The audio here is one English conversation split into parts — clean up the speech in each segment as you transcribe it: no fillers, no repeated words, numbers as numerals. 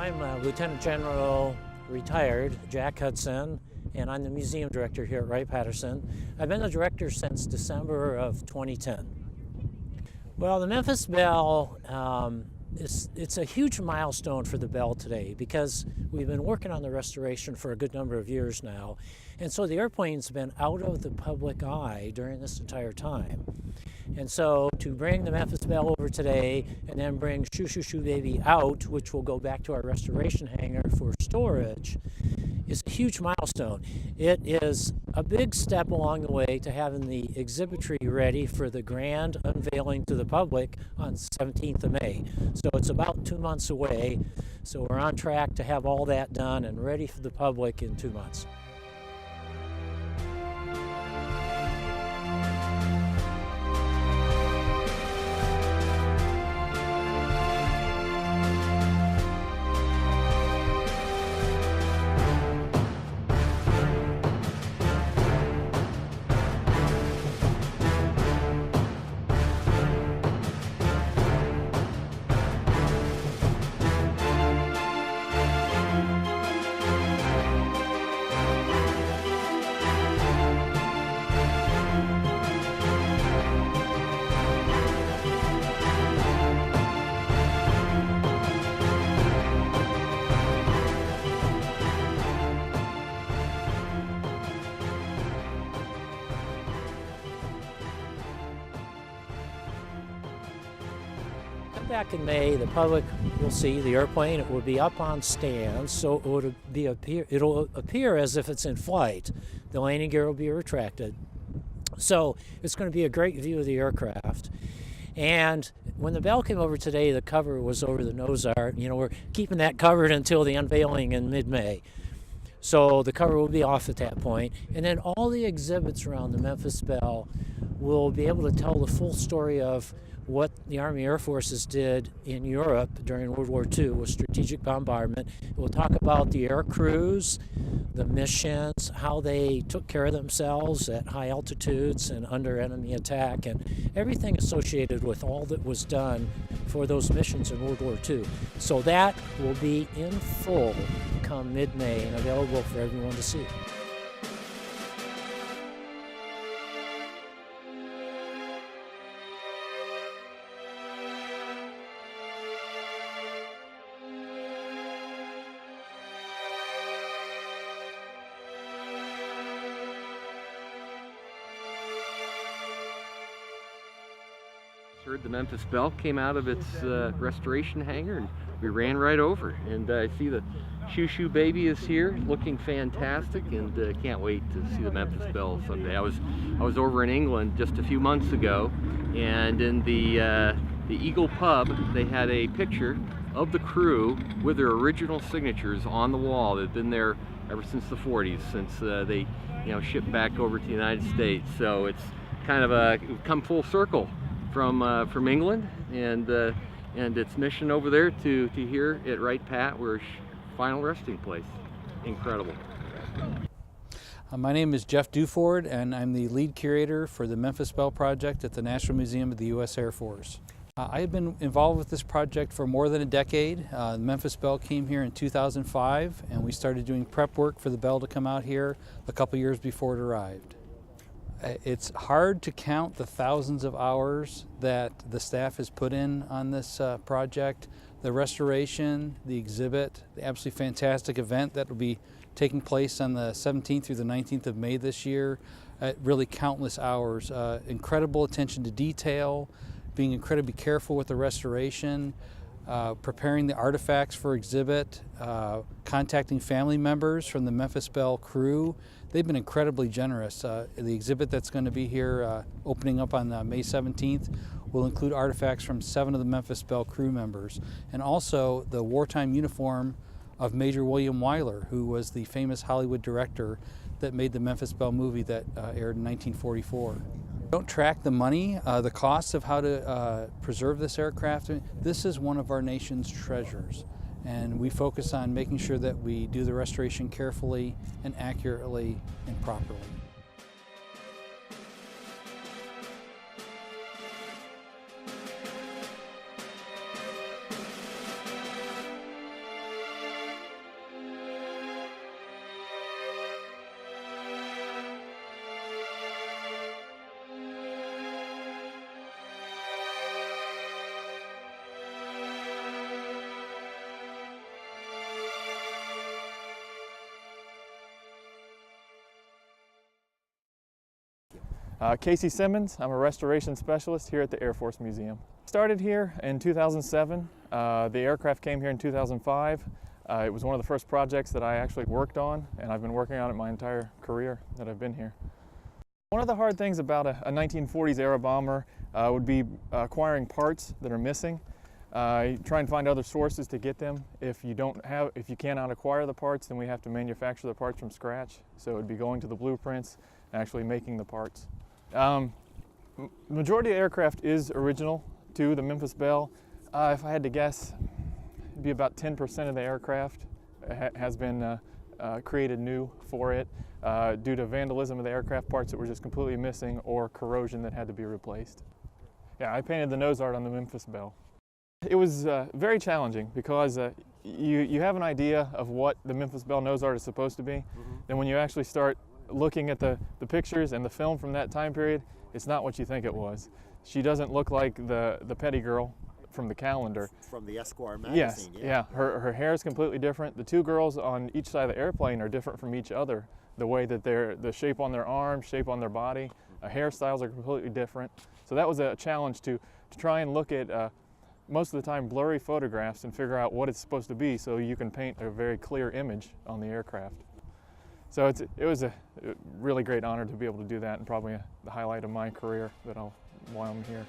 I'm Lieutenant General retired Jack Hudson, and I'm the museum director here at Wright-Patterson. I've been the director since December of 2010. Well, the Memphis Belle, it's a huge milestone for the Belle today because we've been working on the restoration for a good number of years now. And so the airplane's been out of the public eye during this entire time. And so to bring the Memphis Belle over today and then bring Shoo Shoo Shoo Baby out, which will go back to our restoration hangar for storage, is a huge milestone. It is a big step along the way to having the exhibitry ready for the grand unveiling to the public on 17th of May. So it's about 2 months away. So we're on track to have all that done and ready for the public in 2 months. Back in May, the public will see the airplane. It will be up on stands, so it'll appear as if it's in flight. The landing gear will be retracted. So it's going to be a great view of the aircraft. And when the Belle came over today, the cover was over the nose art. You know, we're keeping that covered until the unveiling in mid-May. So the cover will be off at that point. And then all the exhibits around the Memphis Belle will be able to tell the full story of what the Army Air Forces did in Europe during World War II with strategic bombardment. We'll talk about the air crews, the missions, how they took care of themselves at high altitudes and under enemy attack, and everything associated with all that was done for those missions in World War II. So that will be in full come mid-May and available for everyone to see. Heard the Memphis Belle came out of its restoration hangar, and we ran right over. And I see the Shoo Shoo Baby is here, looking fantastic, and can't wait to see the Memphis Belle someday. I was over in England just a few months ago, and in the Eagle Pub, they had a picture of the crew with their original signatures on the wall. They've been there ever since the 40s, since they shipped back over to the United States. So it's kind of come full circle from England, and its mission over there to here at Wright-Pat, where final resting place. Incredible. My name is Jeff DuFord, and I'm the lead curator for the Memphis Belle project at the National Museum of the U.S. Air Force. I have been involved with this project for more than a decade. The Memphis Belle came here in 2005, and we started doing prep work for the Belle to come out here a couple years before it arrived. It's hard to count the thousands of hours that the staff has put in on this project. The restoration, the exhibit, the absolutely fantastic event that will be taking place on the 17th through the 19th of May this year. Really countless hours. Incredible attention to detail, being incredibly careful with the restoration, preparing the artifacts for exhibit, contacting family members from the Memphis Belle crew. They've been incredibly generous. The exhibit that's going to be here opening up on May 17th will include artifacts from 7 of the Memphis Belle crew members, and also the wartime uniform of Major William Wyler, who was the famous Hollywood director that made the Memphis Belle movie that aired in 1944. Don't track the money, the costs of how to preserve this aircraft. This is one of our nation's treasures, and we focus on making sure that we do the restoration carefully and accurately and properly. Kaycee Simmons, I'm a restoration specialist here at the Air Force Museum. Started here in 2007. The aircraft came here in 2005. It was one of the first projects that I actually worked on, and I've been working on it my entire career that I've been here. One of the hard things about a 1940s era bomber would be acquiring parts that are missing. You try and find other sources to get them. If you cannot acquire the parts, then we have to manufacture the parts from scratch. So it would be going to the blueprints and actually making the parts. Majority of the aircraft is original to the Memphis Belle. If I had to guess, it'd be about 10% of the aircraft has been created new for it due to vandalism of the aircraft parts that were just completely missing or corrosion that had to be replaced. Yeah, I painted the nose art on the Memphis Belle. It was very challenging because you have an idea of what the Memphis Belle nose art is supposed to be. Then when you actually start looking at the pictures and the film from that time period, it's not what you think it was. She doesn't look like the petty girl from the calendar. From the Esquire magazine. Yes, yeah. Her hair is completely different. The two girls on each side of the airplane are different from each other. The way that the shape on their arms, shape on their body, hairstyles are completely different. So that was a challenge to try and look at most of the time blurry photographs and figure out what it's supposed to be so you can paint a very clear image on the aircraft. So it was a really great honor to be able to do that, and probably the highlight of my career while I'm here.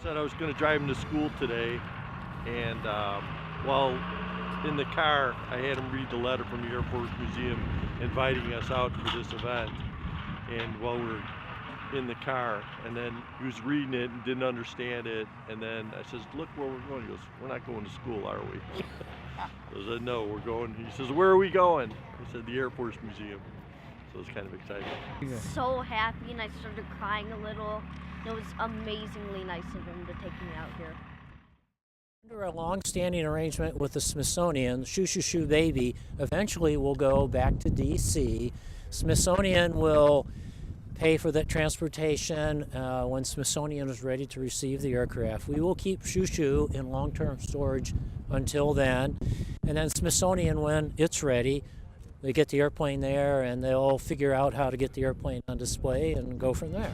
Said I was going to drive him to school today, and while in the car I had him read the letter from the Air Force Museum inviting us out for this event. And while we were in the car, and then he was reading it and didn't understand it, and then I says, "Look where we're going." He goes, "We're not going to school, are we?" I said, "No, we're going." He says, "Where are we going?" I said, "The Air Force Museum." So it was kind of exciting. So happy, and I started crying a little. It was amazingly nice of him to take me out here. Under a long-standing arrangement with the Smithsonian, Shoo Shoo Shoo Baby eventually will go back to D.C. Smithsonian will pay for that transportation when Smithsonian is ready to receive the aircraft. We will keep Shoo Shoo in long-term storage until then, and then Smithsonian, when it's ready, they get the airplane there and they'll figure out how to get the airplane on display and go from there.